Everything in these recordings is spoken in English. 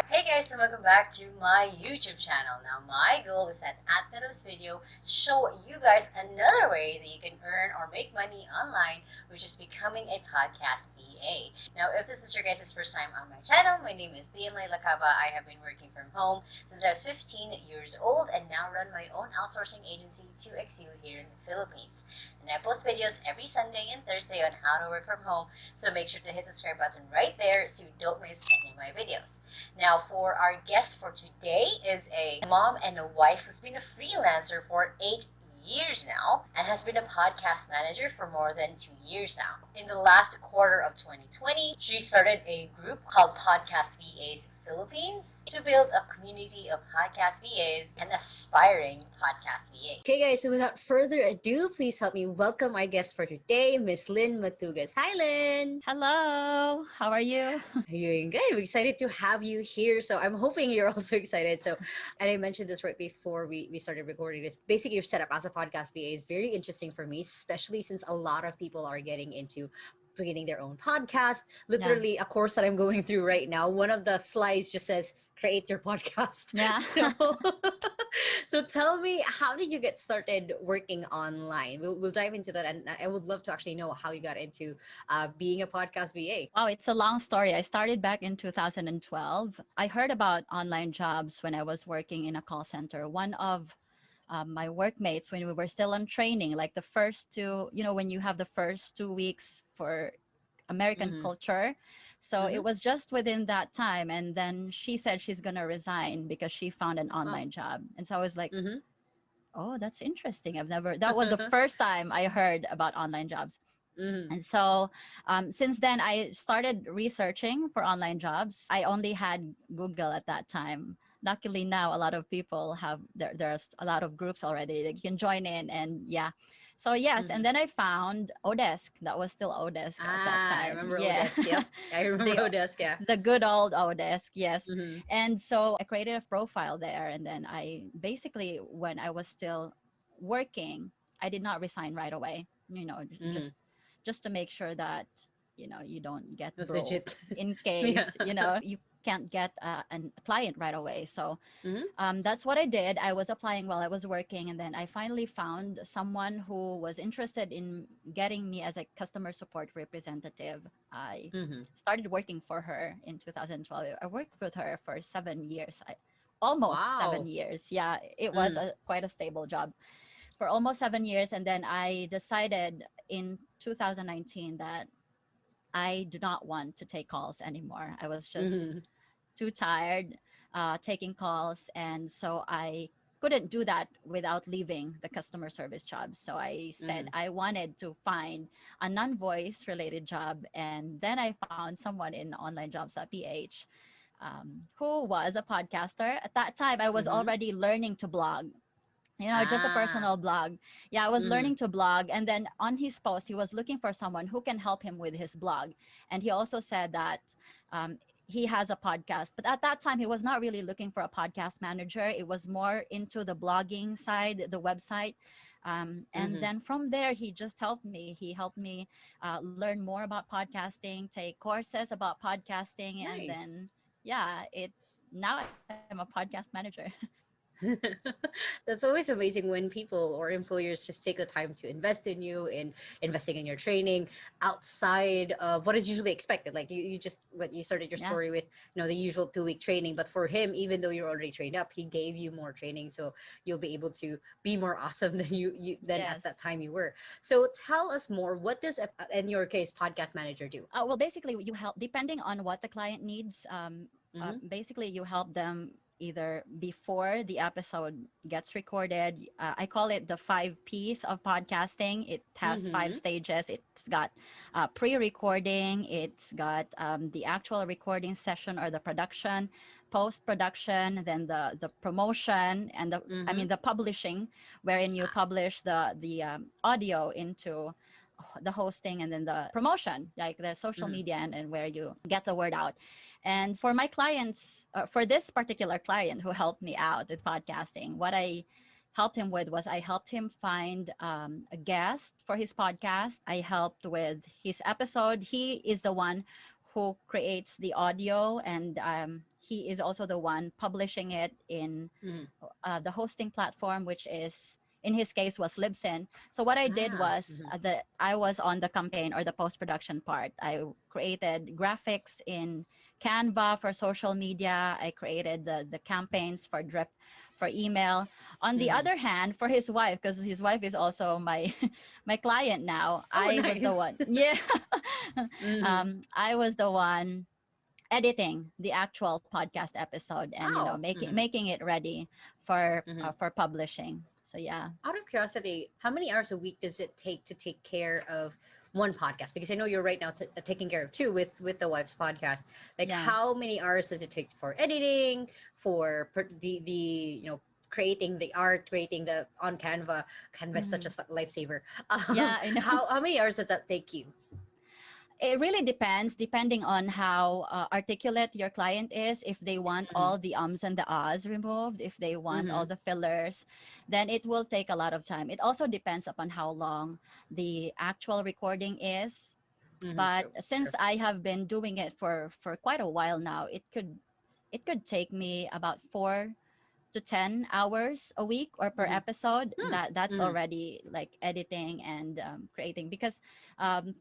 Hey guys, and welcome back to my YouTube channel. Now, my goal is that after this video to show you guys another way that you can earn or make money online, which is becoming a podcast VA. Now, if this is your guys' first time on my channel, my name is Lai Lacaba. I have been working from home since I was 15 years old and now run my own outsourcing agency 2XU here in the Philippines. And I post videos every Sunday and Thursday on how to work from home, so make sure to hit the subscribe button right there so you don't miss any of my videos. Now, for our guest for today is a mom and a wife who's been a freelancer for 8 years now and has been a podcast manager for more than 2 years now. In the last quarter of 2020, she started a group called Podcast VAs Philippines to build a community of podcast VAs and aspiring podcast VAs. Okay guys, so without further ado, please help me welcome our guest for today, Miss Nilyn Matugas. Hi Lynn! Hello, how are you? I'm doing good. I'm excited to have you here. So I'm hoping you're also excited. So, and I mentioned this right before we started recording this. Basically, your setup as a podcast VA is very interesting for me, especially since a lot of people are getting into creating their own podcast. Yeah, Literally, a course that I'm going through right now, one of the slides just says, create your podcast. yeah. So, so tell me, how did you get started working online? We'll dive into that. And I would love to actually know how you got into being a podcast VA. Wow, it's a long story. I started back in 2012. I heard about online jobs when I was working in a call center. One of my workmates, when we were still on training, like the first two, when you have the first 2 weeks for American Mm-hmm. culture. So Mm-hmm. it was just within that time. And then she said she's going to resign because she found an Oh. online job. And so I was like, Mm-hmm. oh, that's interesting. That was the first time I heard about online jobs. Mm-hmm. And so since then, I started researching for online jobs. I only had Google at that time. Luckily now, a lot of people there's a lot of groups already that you can join in, and yeah. So yes, Mm-hmm. and then I found Odesk. That was still Odesk at that Ah, I time. remember Yeah, Odesk. Yep, I remember the Odesk. Yeah. the good old Odesk. Yes, Mm-hmm. and so I created a profile there, and then I basically, when I was still working, I did not resign right away. Mm-hmm. Just to make sure that you don't get It was broke legit. in Yeah. case you can't get a client right away. So Mm-hmm. that's what I did. I was applying while I was working, and then I finally found someone who was interested in getting me as a customer support representative. I Mm-hmm. started working for her in 2012. I worked with her for 7 years. Almost seven Wow. years. Yeah, it was Mm-hmm. quite a stable job for almost 7 years. And then I decided in 2019 that I do not want to take calls anymore. I was just Mm-hmm. too tired taking calls. And so I couldn't do that without leaving the customer service job. So I said Mm-hmm. I wanted to find a non voice related job. And then I found someone in onlinejobs.ph who was a podcaster. At that time, I was Mm-hmm. already learning to blog, just a Ah. personal blog. Yeah, I was Mm-hmm. learning to blog. And then on his post, he was looking for someone who can help him with his blog. And he also said that um, he has a podcast. But at that time, he was not really looking for a podcast manager. It was more into the blogging side, the website. And Mm-hmm. then from there, he just helped me. He helped me learn more about podcasting, take courses about podcasting. And Nice. then, yeah, now I'm a podcast manager. That's always amazing when people or employers just take the time to invest in you and investing in your training outside of what is usually expected. Like you just what you started your Yeah. story with, the usual 2 week training. But for him, even though you're already trained up, he gave you more training, so you'll be able to be more awesome than you than at that Yes. time you were. So tell us more. What does in your case podcast manager do? Well, basically, you help depending on what the client needs. Mm-hmm. Basically, you help them either before the episode gets recorded. I call it the 5 Ps of podcasting. It has five Mm-hmm. stages. It's got pre-recording. It's got the actual recording session or the production, post-production, then the promotion, and Mm-hmm. the publishing, wherein you publish the audio into the hosting, and then the promotion, like the social Mm-hmm. media, and where you get the word out. And for my clients, for this particular client who helped me out with podcasting, what I helped him with was I helped him find a guest for his podcast. I helped with his episode. He is the one who creates the audio, and he is also the one publishing it in Mm-hmm. the hosting platform, which is in his case was Libsyn. So what I did Ah. was I was on the campaign or the post production part. I created graphics in Canva for social media. I created the campaigns for drip for email. On the Mm-hmm. other hand, for his wife, because his wife is also my my client now, Oh, I was the nice. one. Yeah, Mm-hmm. I was the one editing the actual podcast episode and Oh. making it ready Mm-hmm. for publishing. So yeah. Out of curiosity, how many hours a week does it take to take care of one podcast? Because I know you're right now taking care of two with the wife's podcast. Like, Yeah. how many hours does it take for editing, for the creating the art, creating the on Canva? Canva is such a Hmm. lifesaver. Yeah, I know. How many hours did that take you? It really depends, depending on how articulate your client is. If they want Mm-hmm. all the ums and the ahs removed, if they want Mm-hmm. all the fillers, then it will take a lot of time. It also depends upon how long the actual recording is. Mm-hmm. But True. True. since I have been doing it for quite a while now, it could take me about 4 to 10 hours a week or per Mm-hmm. episode. Hmm. That's Mm-hmm. already like editing and creating, because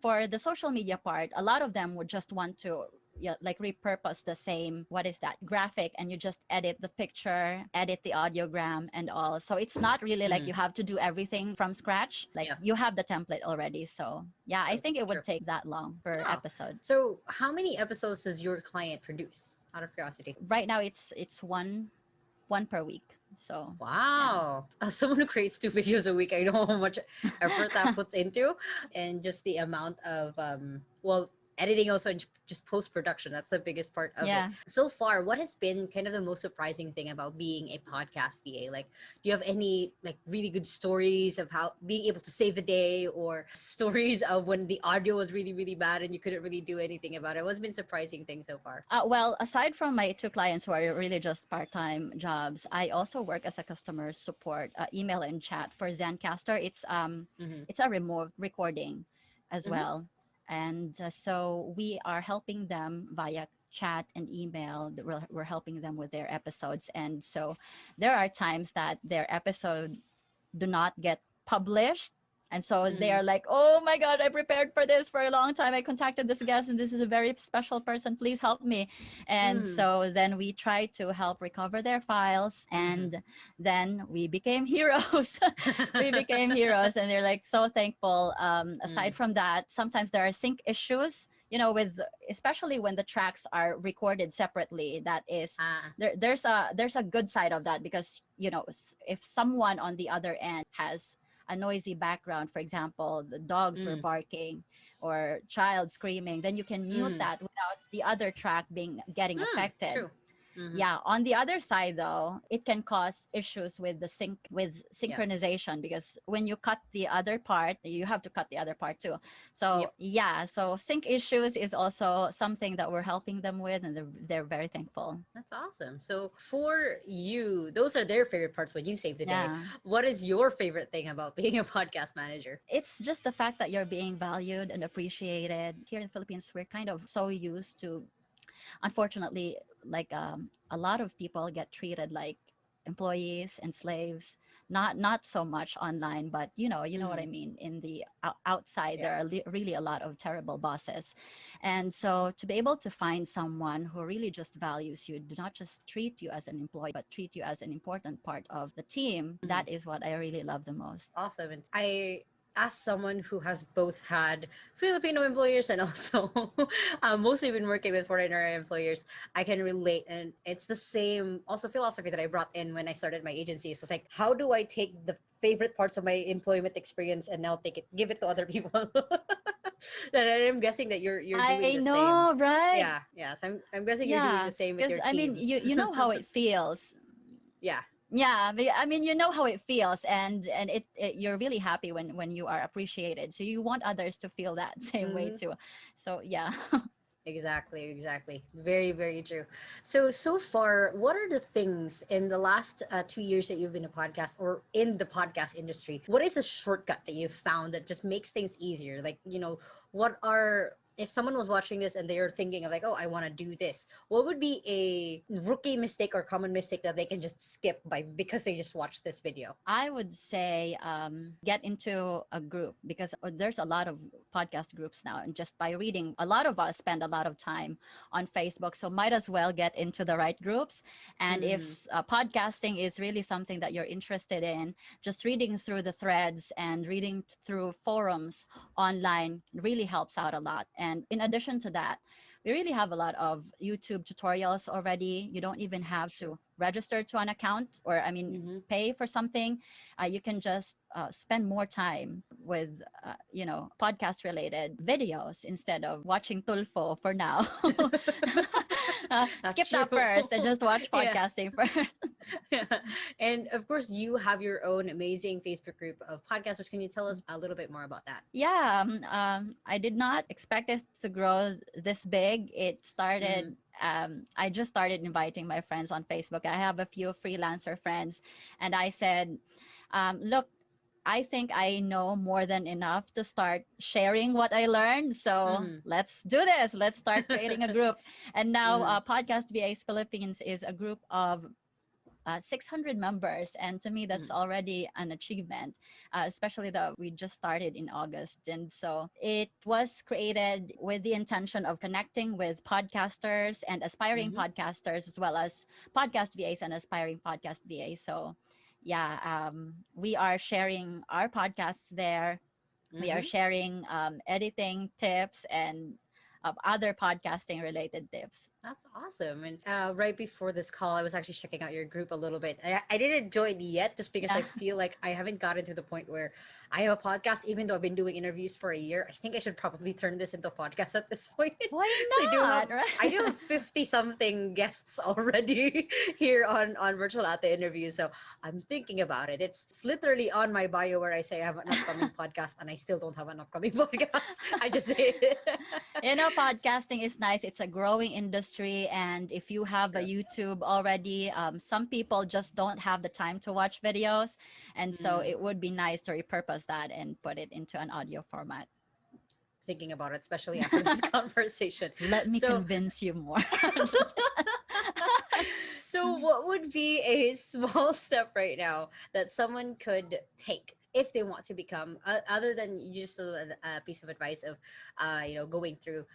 for the social media part, a lot of them would just want to, yeah, like repurpose the same, what is that, graphic, and you just edit the picture, edit the audiogram and all. So it's not really like Mm-hmm. you have to do everything from scratch, like Yeah. you have the template already. So yeah, I True. think it would True. take that long per Oh. episode. So, how many episodes does your client produce? Out of curiosity. Right now it's one per week. So yeah. Wow. As someone who creates 2 videos a week, I know how much effort that puts into, and just the amount of editing also, and just post production. That's the biggest part of it. Yeah. So far, what has been kind of the most surprising thing about being a podcast VA? Like, do you have any like really good stories of how being able to save the day, or stories of when the audio was really really bad and you couldn't really do anything about it? What's been surprising thing so far? Well, aside from my two clients who are really just part-time jobs, I also work as a customer support, email and chat for Zencaster. Mm-hmm. It's a remote recording as Mm-hmm. well, and so we are helping them via chat and email. We're helping them with their episodes, and so there are times that their episode do not get published. And so they Mm-hmm. are like, oh my God, I prepared for this for a long time. I contacted this guest and this is a very special person. Please help me. And Mm-hmm. so then we try to help recover their files. Mm-hmm. And then we became heroes. We became heroes. And they're like so thankful. Mm-hmm. Aside from that, sometimes there are sync issues, with, especially when the tracks are recorded separately. That is, Ah. there's a good side of that, because if someone on the other end has a noisy background, for example the dogs were Mm-hmm. barking or child screaming, then you can mute Mm-hmm. that without the other track being getting Mm, affected. true. Mm-hmm. Yeah, on the other side though, it can cause issues with Yeah. synchronization, because when you cut the other part, you have to cut the other part too. So Yep. yeah, so sync issues is also something that we're helping them with, and they're very thankful. That's awesome. So for you, those are their favorite parts when you save the day. Yeah, What is your favorite thing about being a podcast manager? it's just the fact that you're being valued and appreciated. Here in the Philippines, we're kind of so used to, unfortunately, like a lot of people get treated like employees and slaves. Not so much online, but you know what I Mm, mean. In the outside, yeah. there are really a lot of terrible bosses, and so to be able to find someone who really just values you, do not just treat you as an employee, but treat you as an important part of the team, Mhm. that is what I really love the most. Awesome. And I, as someone who has both had Filipino employers and also mostly been working with foreigner employers, I can relate. And it's the same also philosophy that I brought in when I started my agency. So it's like, how do I take the favorite parts of my employment experience and now give it to other people? That I'm guessing that you're doing I the same. know, right? Yeah, yeah. So I'm guessing you're doing the Yeah, same with because your I mean, team. you know how it feels. Yeah. Yeah, I mean, you know how it feels, and you're really happy when you are appreciated. So you want others to feel that same way Hmm. too. So yeah. Exactly, exactly. Very, very true. So far, what are the things in the last 2 years that you've been a podcast or in the podcast industry? What is a shortcut that you've found that just makes things easier? Like, what are if someone was watching this and they're thinking of like, oh, I want to do this, what would be a rookie mistake or common mistake that they can just skip by because they just watched this video? I would say get into a group because there's a lot of podcast groups now. And just by reading, a lot of us spend a lot of time on Facebook. So might as well get into the right groups. And if Mm-hmm. podcasting is really something that you're interested in, just reading through the threads and reading through forums online really helps out a lot. And in addition to that, we really have a lot of YouTube tutorials already. You don't even have True. to register to an account or, I mean, Mm-hmm. pay for something. You can just spend more time with, podcast related videos instead of watching Tulfo for now. That's Skip true. that first and just watch Yeah. podcasting first. Yeah. And of course, you have your own amazing Facebook group of podcasters. Can you tell us a little bit more about that? Yeah, I did not expect it to grow this big. It Mm-hmm. started, I just started inviting my friends on Facebook. I have a few freelancer friends, and I said, look, I think I know more than enough to start sharing what I learned. So Mm-hmm. let's do this. Let's start creating a group. And now, Mm-hmm. Podcast VAs Philippines is a group of 600 members, and to me that's Mm-hmm. already an achievement, especially that we just started in August. And so it was created with the intention of connecting with podcasters and aspiring Mm-hmm. podcasters, as well as podcast VAs and aspiring podcast VAs. So yeah, we are sharing our podcasts there. We are Mm-hmm. sharing editing tips and other podcasting related tips. That's awesome. And right before this call, I was actually checking out your group a little bit. I didn't join yet just because Yeah. I feel like I haven't gotten to the point where I have a podcast, even though I've been doing interviews for a year. I think I should probably turn this into a podcast at this point. Why So not, I do right? have 50 something guests already here on Virtual at the interview. So I'm thinking about it. It's literally on my bio where I say I have an upcoming podcast and I still don't have an upcoming podcast. I just say it. Podcasting is nice. It's a growing industry. And if you have a True. YouTube already, some people just don't have the time to watch videos. And so Mm, it would be nice to repurpose that and put it into an audio format. thinking about it, especially after this conversation. Let me So, convince you more. Just- so what would be a small step right now that someone could take if they want to become, other than just a piece of advice of, going through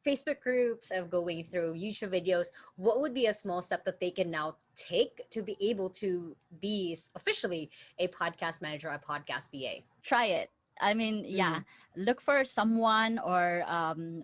Facebook groups, of going through YouTube videos, what would be a small step that they can now take to be able to be officially a podcast manager, a podcast VA? Try it. I mean, yeah, Mm, look for someone, or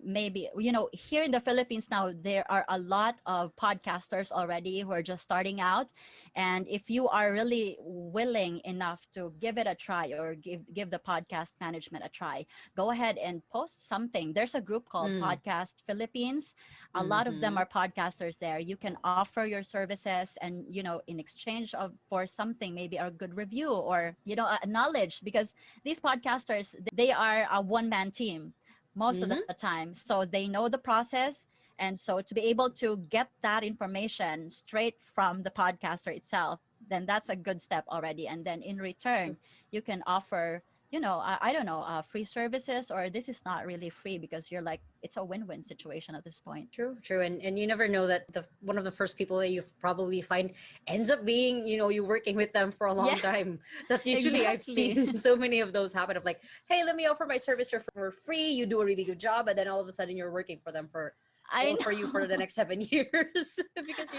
maybe, here in the Philippines now, there are a lot of podcasters already who are just starting out. And if you are really willing enough to give it a try, or give the podcast management a try, go ahead and post something. There's a group called mm, Podcast Philippines. A lot of them mm-hmm, are podcasters there. You can offer your services, and, in exchange of for something, maybe a good review, or, a knowledge, because these podcasters, they are a one man team most of the mm-hmm. time, so they know the process. And so to be able to get that information straight from the podcaster itself, then that's a good step already. And then in True. return, you can offer, I don't know, free services, or this is not really free, because you're like, it's a win-win situation at this point. True, true, and you never know that the one of the first people that you probably find ends up being, you working with them for a Yeah. long time. That usually I've Exactly. seen so many of those happen. Of like, hey, let me offer my service for free. You do a really good job, and then all of a sudden you're working for them for, I well, for you for the know. next 7 years because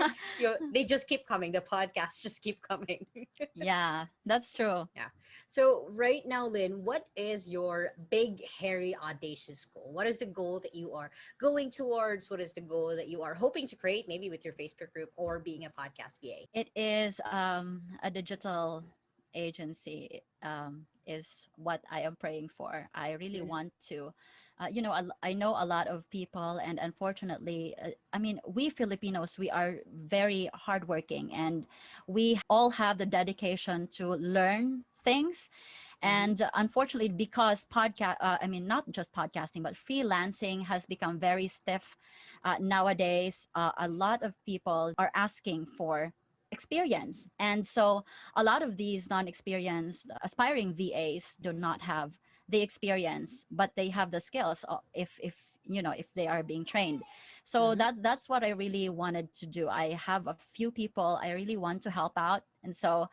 they just keep coming. The podcasts just keep coming. Yeah, that's true. Yeah. So right now, Lynn, what is your big, hairy, audacious goal? What is the goal that you are going towards? What is the goal that you are hoping to create, maybe with your Facebook group or being a podcast VA? It is a digital agency, is what I am praying for. I really Mm-hmm. want to, I know a lot of people, and unfortunately, I mean, we Filipinos, we are very hardworking, and we all have the dedication to learn things. Mm-hmm. And unfortunately, because I mean, not just podcasting, but freelancing has become very stiff nowadays. A lot of people are asking for experience. And so a lot of these non-experienced aspiring VAs do not have the experience, but they have the skills. If if they are being trained. So Mm-hmm. that's what I really wanted to do. I have a few people I really want to help out, and so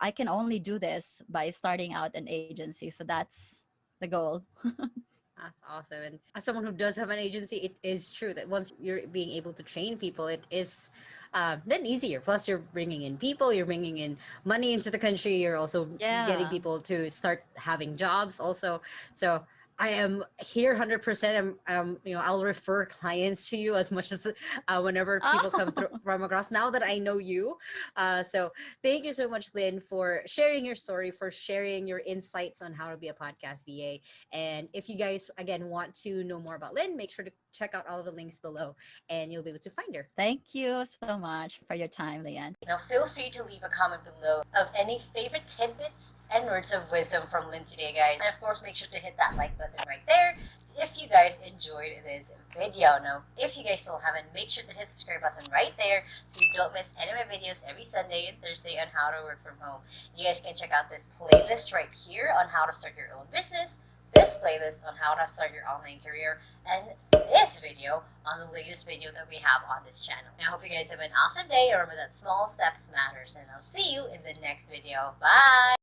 I can only do this by starting out an agency. So that's the goal. That's awesome. And as someone who does have an agency, it is true that once you're being able to train people, it is then easier. Plus, you're bringing in people, you're bringing in money into the country, you're also getting Yeah. people to start having jobs also. So I am here 100%. I'll refer clients to you as much as whenever people come through from across. Now that I know you, so thank you so much, Lynn, for sharing your story, for sharing your insights on how to be a podcast VA. And if you guys, again, want to know more about Lynn, make sure to check out all of the links below and you'll be able to find her. Thank you so much for your time, Leanne. Now, feel free to leave a comment below of any favorite tidbits and words of wisdom from Lynn today, guys. And of course, make sure to hit that like button right there if you guys enjoyed this video. Now, if you guys still haven't, make sure to hit the subscribe button right there so you don't miss any of my videos every Sunday and Thursday on how to work from home. You guys can check out this playlist right here on how to start your own business, this playlist on how to start your online career, and this video on the latest video that we have on this channel. And I hope you guys have an awesome day. Remember that small steps matters, and I'll see you in the next video. Bye!